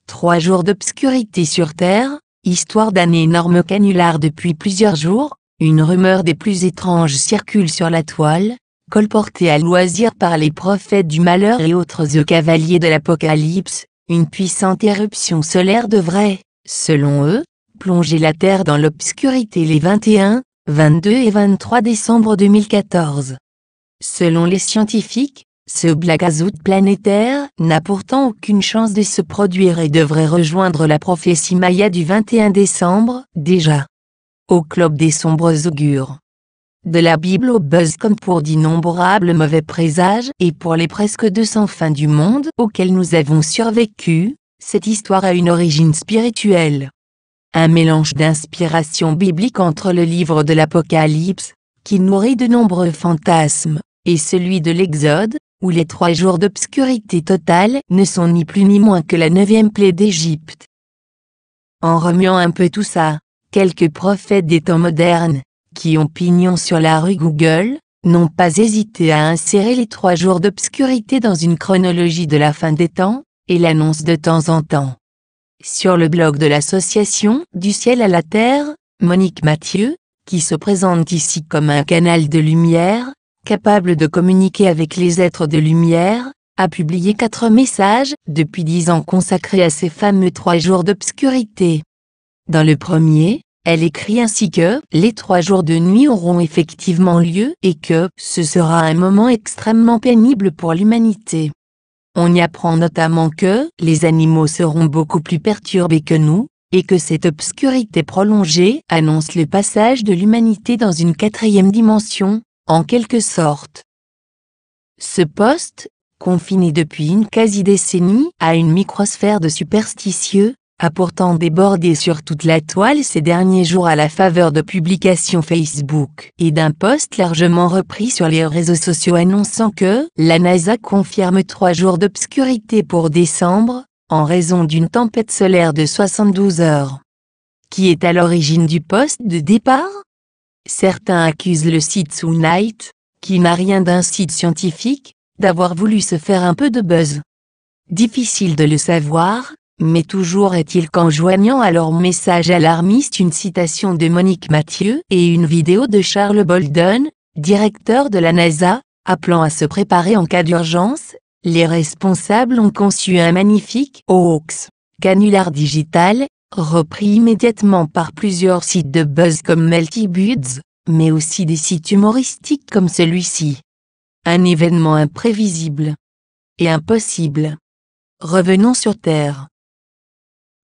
3 jours d'obscurité sur Terre, histoire d'un énorme canular depuis plusieurs jours. Une rumeur des plus étranges circule sur la toile, colportée à loisir par les prophètes du malheur et autres cavaliers de l'Apocalypse. Une puissante éruption solaire devrait, selon eux, plonger la Terre dans l'obscurité les 21, 22 et 23 décembre 2014. Selon les scientifiques, ce blackout planétaire n'a pourtant aucune chance de se produire et devrait rejoindre la prophétie maya du 21 décembre, déjà au club des sombres augures. De la Bible au buzz comme pour d'innombrables mauvais présages et pour les presque 200 fins du monde auxquelles nous avons survécu, cette histoire a une origine spirituelle. Un mélange d'inspiration biblique entre le livre de l'Apocalypse, qui nourrit de nombreux fantasmes, et celui de l'Exode, où les 3 jours d'obscurité totale ne sont ni plus ni moins que la 9e plaie d'Égypte. En remuant un peu tout ça, quelques prophètes des temps modernes, qui ont pignon sur la rue Google, n'ont pas hésité à insérer les 3 jours d'obscurité dans une chronologie de la fin des temps, et l'annoncent de temps en temps. Sur le blog de l'association Du ciel à la terre, Monique Mathieu, qui se présente ici comme un canal de lumière, capable de communiquer avec les êtres de lumière, a publié 4 messages depuis 10 ans consacrés à ces fameux 3 jours d'obscurité. Dans le premier, elle écrit ainsi que les 3 jours de nuit auront effectivement lieu et que ce sera un moment extrêmement pénible pour l'humanité. On y apprend notamment que les animaux seront beaucoup plus perturbés que nous, et que cette obscurité prolongée annonce le passage de l'humanité dans une 4e dimension, en quelque sorte. Ce poste, confiné depuis une quasi-décennie à une microsphère de superstitieux, a pourtant débordé sur toute la toile ces derniers jours à la faveur de publications Facebook et d'un post largement repris sur les réseaux sociaux annonçant que la NASA confirme 3 jours d'obscurité pour décembre, en raison d'une tempête solaire de 72 heures. Qui est à l'origine du post de départ? Certains accusent le site Soonight, qui n'a rien d'un site scientifique, d'avoir voulu se faire un peu de buzz. Difficile de le savoir, mais toujours est-il qu'en joignant à leur message alarmiste une citation de Monique Mathieu et une vidéo de Charles Bolden, directeur de la NASA, appelant à se préparer en cas d'urgence, les responsables ont conçu un magnifique hoax, canular digital, repris immédiatement par plusieurs sites de buzz comme Meltybuds, mais aussi des sites humoristiques comme celui-ci. Un événement imprévisible et impossible. Revenons sur Terre.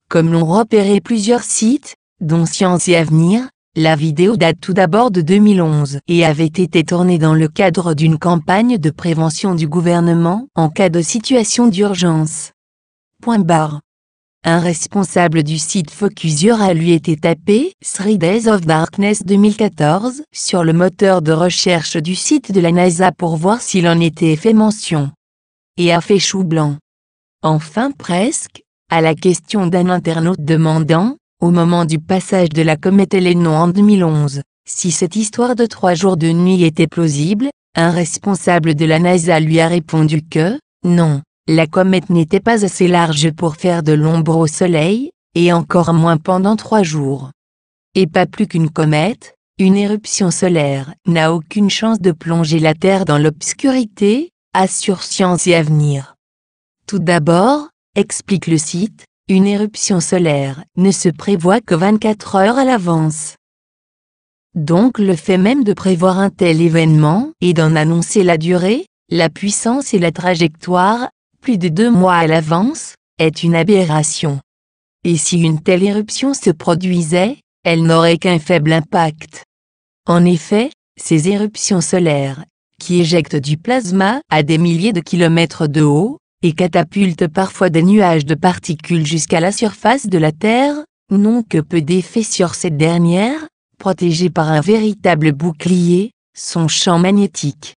Comme l'ont repéré plusieurs sites, dont Science et Avenir, la vidéo date tout d'abord de 2011 et avait été tournée dans le cadre d'une campagne de prévention du gouvernement en cas de situation d'urgence. Un responsable du site Focusure a lui été tapé « 3 Days of Darkness 2014 » sur le moteur de recherche du site de la NASA pour voir s'il en était fait mention. Et a fait chou blanc. Enfin presque, à la question d'un internaute demandant, au moment du passage de la comète Elenon en 2011, si cette histoire de 3 jours de nuit était plausible, un responsable de la NASA lui a répondu que, non, la comète n'était pas assez large pour faire de l'ombre au Soleil, et encore moins pendant 3 jours. Et pas plus qu'une comète, une éruption solaire n'a aucune chance de plonger la Terre dans l'obscurité, assure Science et Avenir. Tout d'abord, explique le site, une éruption solaire ne se prévoit que 24 heures à l'avance. Donc le fait même de prévoir un tel événement et d'en annoncer la durée, la puissance et la trajectoire, plus de 2 mois à l'avance, est une aberration. Et si une telle éruption se produisait, elle n'aurait qu'un faible impact. En effet, ces éruptions solaires, qui éjectent du plasma à des milliers de kilomètres de haut, et catapultent parfois des nuages de particules jusqu'à la surface de la Terre, n'ont que peu d'effet sur cette dernière, protégée par un véritable bouclier, son champ magnétique.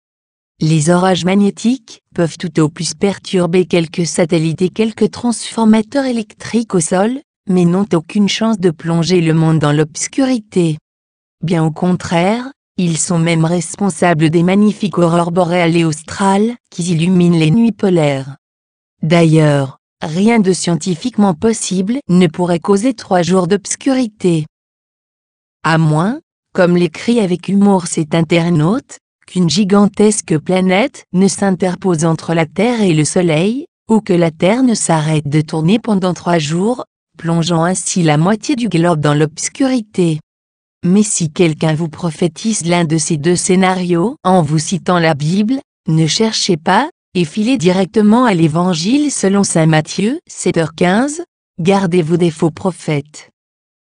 Les orages magnétiques peuvent tout au plus perturber quelques satellites et quelques transformateurs électriques au sol, mais n'ont aucune chance de plonger le monde dans l'obscurité. Bien au contraire, ils sont même responsables des magnifiques aurores boréales et australes qui illuminent les nuits polaires. D'ailleurs, rien de scientifiquement possible ne pourrait causer 3 jours d'obscurité. À moins, comme l'écrit avec humour cet internaute, qu'une gigantesque planète ne s'interpose entre la Terre et le Soleil, ou que la Terre ne s'arrête de tourner pendant 3 jours, plongeant ainsi la moitié du globe dans l'obscurité. Mais si quelqu'un vous prophétise l'un de ces 2 scénarios en vous citant la Bible, ne cherchez pas, et filez directement à l'Évangile selon saint Matthieu, 7h15, gardez-vous des faux prophètes.